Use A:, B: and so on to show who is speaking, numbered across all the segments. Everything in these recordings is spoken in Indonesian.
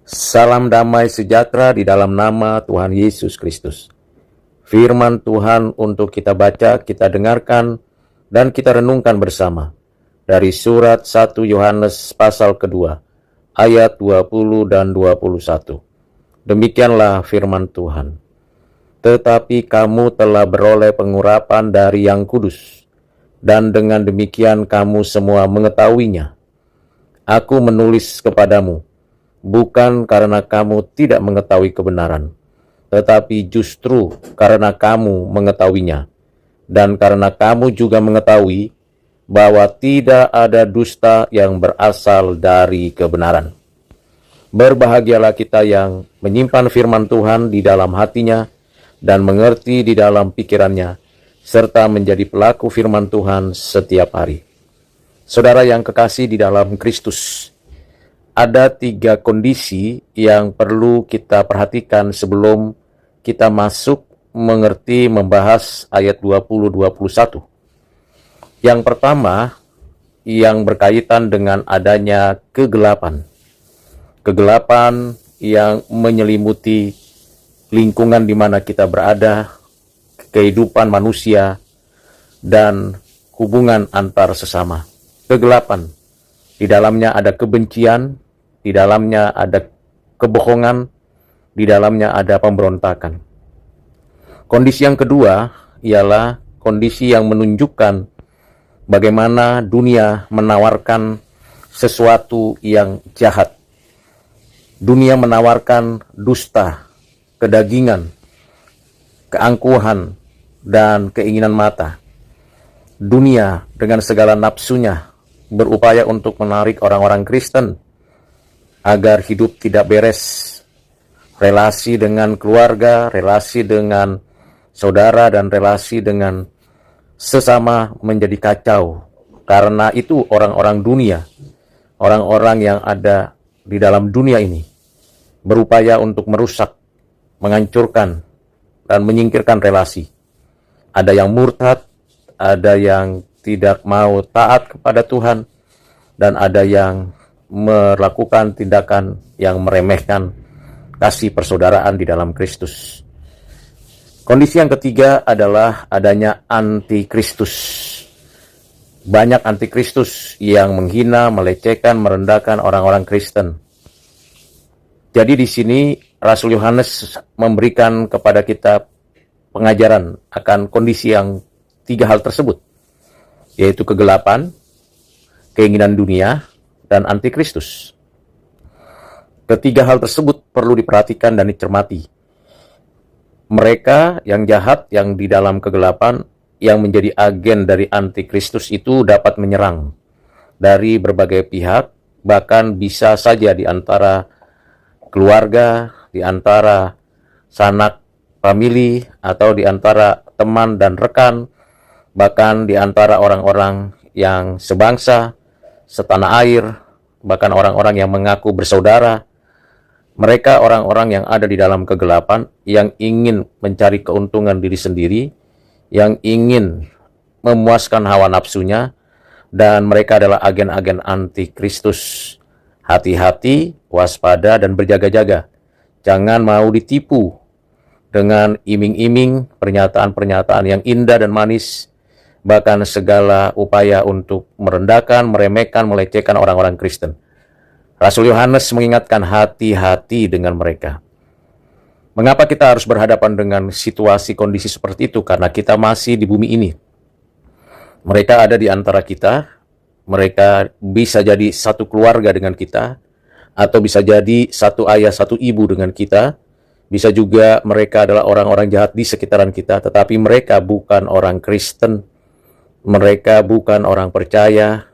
A: Salam damai sejahtera di dalam nama Tuhan Yesus Kristus. Firman Tuhan untuk kita baca, kita dengarkan, dan kita renungkan bersama. Dari surat 1 Yohanes pasal kedua, ayat 20 dan 21. Demikianlah firman Tuhan. Tetapi kamu telah beroleh pengurapan dari Yang Kudus, dan dengan demikian kamu semua mengetahuinya. Aku menulis kepadamu, bukan karena kamu tidak mengetahui kebenaran, tetapi justru karena kamu mengetahuinya, dan karena kamu juga mengetahui bahwa tidak ada dusta yang berasal dari kebenaran. Berbahagialah kita yang menyimpan firman Tuhan di dalam hatinya dan mengerti di dalam pikirannya, serta menjadi pelaku firman Tuhan setiap hari. Saudara yang kekasih di dalam Kristus, ada 3 kondisi yang perlu kita perhatikan sebelum kita masuk mengerti membahas ayat 20-21. Yang pertama, yang berkaitan dengan adanya kegelapan. Kegelapan yang menyelimuti lingkungan di mana kita berada, kehidupan manusia, dan hubungan antar sesama. Kegelapan, di dalamnya ada kebencian, di dalamnya ada kebohongan, di dalamnya ada pemberontakan. Kondisi yang kedua ialah kondisi yang menunjukkan bagaimana dunia menawarkan sesuatu yang jahat. Dunia menawarkan dusta, kedagingan, keangkuhan, dan keinginan mata. Dunia dengan segala nafsunya berupaya untuk menarik orang-orang Kristen agar hidup tidak beres, relasi dengan keluarga, relasi dengan saudara, dan relasi dengan sesama menjadi kacau. Karena itu orang-orang dunia, orang-orang yang ada di dalam dunia ini berupaya untuk merusak, menghancurkan, dan menyingkirkan relasi. Ada yang murtad, ada yang tidak mau taat kepada Tuhan, dan ada yang melakukan tindakan yang meremehkan kasih persaudaraan di dalam Kristus. Kondisi yang ketiga adalah adanya antikristus. Banyak antikristus yang menghina, melecehkan, merendahkan orang-orang Kristen. Jadi di sini Rasul Yohanes memberikan kepada kita pengajaran akan kondisi yang 3 hal tersebut, yaitu kegelapan, keinginan dunia, dan antikristus. Ketiga hal tersebut perlu diperhatikan dan dicermati. Mereka yang jahat, yang di dalam kegelapan, yang menjadi agen dari antikristus itu dapat menyerang dari berbagai pihak, bahkan bisa saja di antara keluarga, di antara sanak famili, atau di antara teman dan rekan, bahkan di antara orang-orang yang sebangsa, setanah air, bahkan orang-orang yang mengaku bersaudara. Mereka orang-orang yang ada di dalam kegelapan, yang ingin mencari keuntungan diri sendiri, yang ingin memuaskan hawa nafsunya, dan mereka adalah agen-agen antikristus. Hati-hati, waspada, dan berjaga-jaga. Jangan mau ditipu dengan iming-iming, pernyataan-pernyataan yang indah dan manis, bahkan segala upaya untuk merendahkan, meremehkan, melecehkan orang-orang Kristen. Rasul Yohanes mengingatkan hati-hati dengan mereka. Mengapa kita harus berhadapan dengan situasi kondisi seperti itu? Karena kita masih di bumi ini. Mereka ada di antara kita. Mereka bisa jadi satu keluarga dengan kita, atau bisa jadi satu ayah, satu ibu dengan kita. Bisa juga mereka adalah orang-orang jahat di sekitaran kita, tetapi mereka bukan orang Kristen. Mereka bukan orang percaya.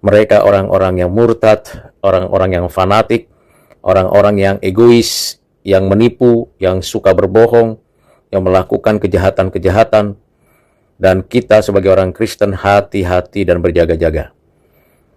A: Mereka orang-orang yang murtad, orang-orang yang fanatik, orang-orang yang egois, yang menipu, yang suka berbohong, yang melakukan kejahatan-kejahatan. Dan kita sebagai orang Kristen hati-hati dan berjaga-jaga.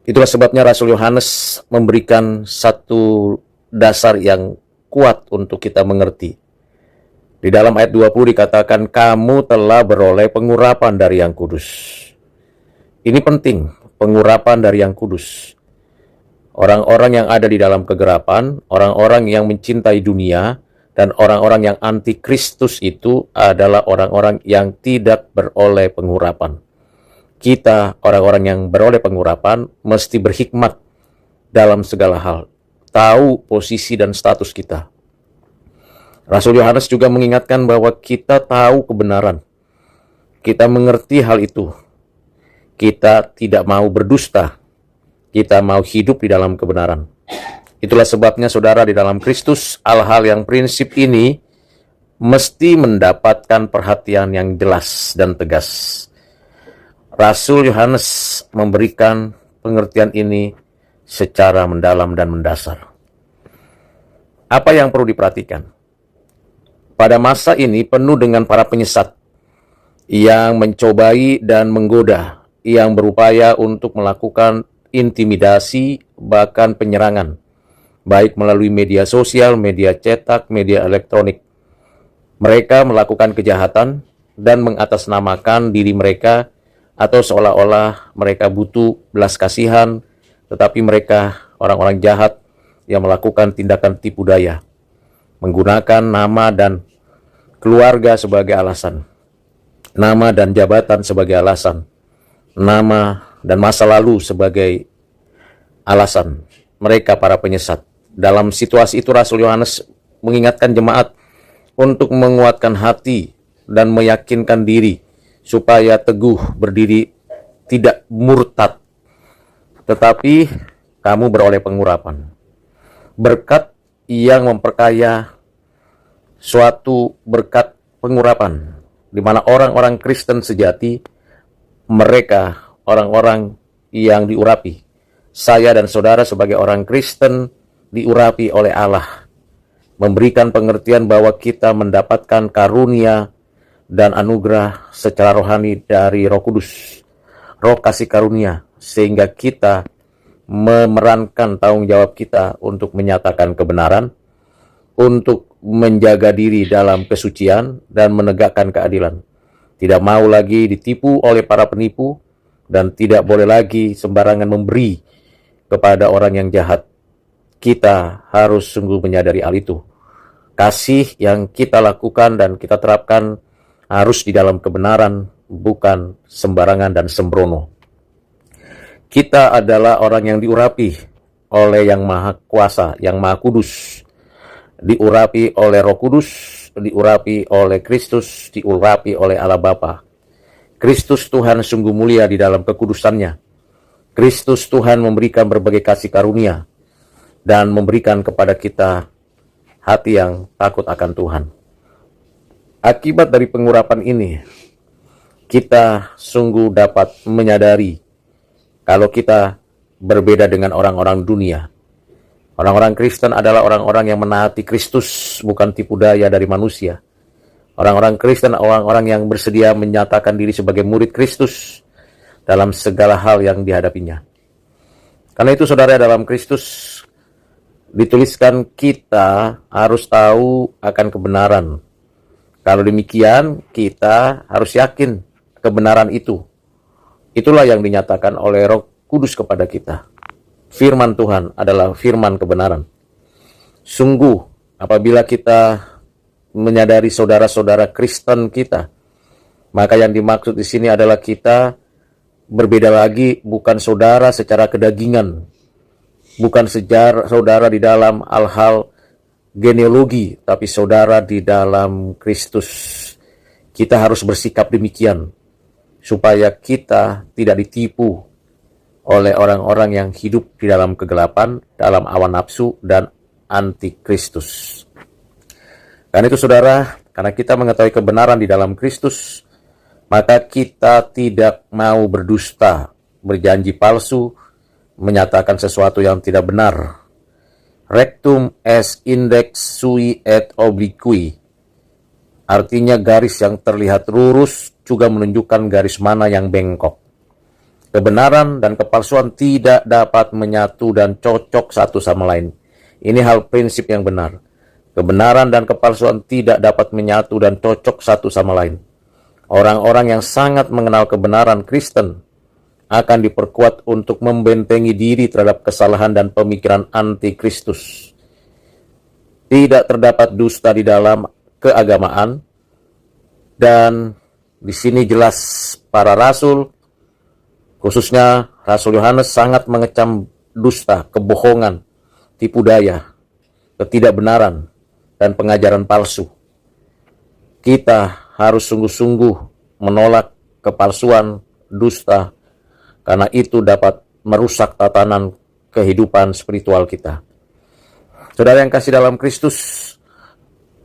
A: Itulah sebabnya Rasul Yohanes memberikan satu dasar yang kuat untuk kita mengerti. Di dalam ayat 20 dikatakan, kamu telah beroleh pengurapan dari Yang Kudus. Ini penting, pengurapan dari Yang Kudus. Orang-orang yang ada di dalam kegelapan, orang-orang yang mencintai dunia, dan orang-orang yang anti-Kristus itu adalah orang-orang yang tidak beroleh pengurapan. Kita, orang-orang yang beroleh pengurapan, mesti berhikmat dalam segala hal, tahu posisi dan status kita. Rasul Yohanes juga mengingatkan bahwa kita tahu kebenaran, kita mengerti hal itu, kita tidak mau berdusta, kita mau hidup di dalam kebenaran. Itulah sebabnya saudara di dalam Kristus, hal-hal yang prinsip ini mesti mendapatkan perhatian yang jelas dan tegas. Rasul Yohanes memberikan pengertian ini secara mendalam dan mendasar. Apa yang perlu diperhatikan? Pada masa ini penuh dengan para penyesat yang mencobai dan menggoda, yang berupaya untuk melakukan intimidasi, bahkan penyerangan, baik melalui media sosial, media cetak, media elektronik. Mereka melakukan kejahatan dan mengatasnamakan diri mereka atau seolah-olah mereka butuh belas kasihan, tetapi mereka orang-orang jahat yang melakukan tindakan tipu daya, menggunakan nama dan keluarga sebagai alasan, nama dan jabatan sebagai alasan, nama dan masa lalu sebagai alasan. Mereka para penyesat. Dalam situasi itu Rasul Yohanes mengingatkan jemaat untuk menguatkan hati dan meyakinkan diri supaya teguh berdiri, tidak murtad, tetapi kamu beroleh pengurapan. Berkat yang memperkaya suatu berkat pengurapan, di mana orang-orang Kristen sejati, mereka orang-orang yang diurapi. Saya dan saudara sebagai orang Kristen diurapi oleh Allah, memberikan pengertian bahwa kita mendapatkan karunia dan anugerah secara rohani dari Roh Kudus, Roh kasih karunia, sehingga kita memerankan tanggung jawab kita untuk menyatakan kebenaran, untuk menjaga diri dalam kesucian dan menegakkan keadilan. Tidak mau lagi ditipu oleh para penipu, dan tidak boleh lagi sembarangan memberi kepada orang yang jahat. Kita harus sungguh menyadari hal itu. Kasih yang kita lakukan dan kita terapkan harus di dalam kebenaran, bukan sembarangan dan sembrono. Kita adalah orang yang diurapi oleh Yang Maha Kuasa, Yang Maha Kudus. Diurapi oleh Roh Kudus, diurapi oleh Kristus, diurapi oleh Allah Bapa. Kristus Tuhan sungguh mulia di dalam kekudusannya. Kristus Tuhan memberikan berbagai kasih karunia dan memberikan kepada kita hati yang takut akan Tuhan. Akibat dari pengurapan ini, kita sungguh dapat menyadari kalau kita berbeda dengan orang-orang dunia. Orang-orang Kristen adalah orang-orang yang menaati Kristus, bukan tipu daya dari manusia. Orang-orang Kristen, orang-orang yang bersedia menyatakan diri sebagai murid Kristus dalam segala hal yang dihadapinya. Karena itu saudara, dalam Kristus dituliskan kita harus tahu akan kebenaran. Kalau demikian, kita harus yakin kebenaran itu. Itulah yang dinyatakan oleh Roh Kudus kepada kita. Firman Tuhan adalah firman kebenaran. Sungguh, apabila kita menyadari saudara-saudara Kristen kita, maka yang dimaksud di sini adalah kita berbeda lagi, bukan saudara secara kedagingan, bukan saudara di dalam hal-hal genealogi, tapi saudara di dalam Kristus. Kita harus bersikap demikian, supaya kita tidak ditipu oleh orang-orang yang hidup di dalam kegelapan, dalam awan nafsu, dan anti-Kristus. Karena itu saudara, karena kita mengetahui kebenaran di dalam Kristus, maka kita tidak mau berdusta, berjanji palsu, menyatakan sesuatu yang tidak benar. Rectum est index sui et obliqui. Artinya garis yang terlihat lurus juga menunjukkan garis mana yang bengkok. Kebenaran dan kepalsuan tidak dapat menyatu dan cocok satu sama lain. Ini hal prinsip yang benar. Kebenaran dan kepalsuan tidak dapat menyatu dan cocok satu sama lain. Orang-orang yang sangat mengenal kebenaran Kristen akan diperkuat untuk membentengi diri terhadap kesalahan dan pemikiran anti-Kristus. Tidak terdapat dusta di dalam keagamaan, dan di sini jelas para rasul, khususnya Rasul Yohanes, sangat mengecam dusta, kebohongan, tipu daya, ketidakbenaran, dan pengajaran palsu. Kita harus sungguh-sungguh menolak kepalsuan, dusta, karena itu dapat merusak tatanan kehidupan spiritual kita. Saudara yang kasih dalam Kristus,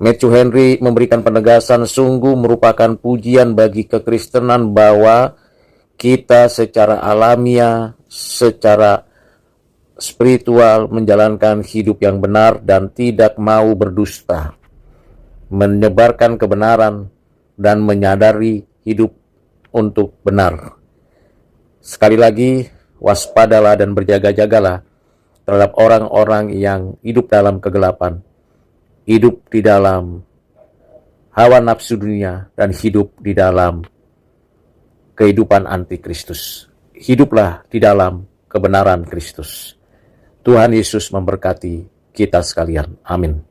A: Matthew Henry memberikan penegasan sungguh merupakan pujian bagi kekristenan bahwa kita secara alamiah, secara spiritual menjalankan hidup yang benar dan tidak mau berdusta, menyebarkan kebenaran dan menyadari hidup untuk benar. Sekali lagi, waspadalah dan berjaga-jagalah terhadap orang-orang yang hidup dalam kegelapan, hidup di dalam hawa nafsu dunia, dan hidup di dalam kehidupan anti-Kristus. Hiduplah di dalam kebenaran Kristus. Tuhan Yesus memberkati kita sekalian. Amin.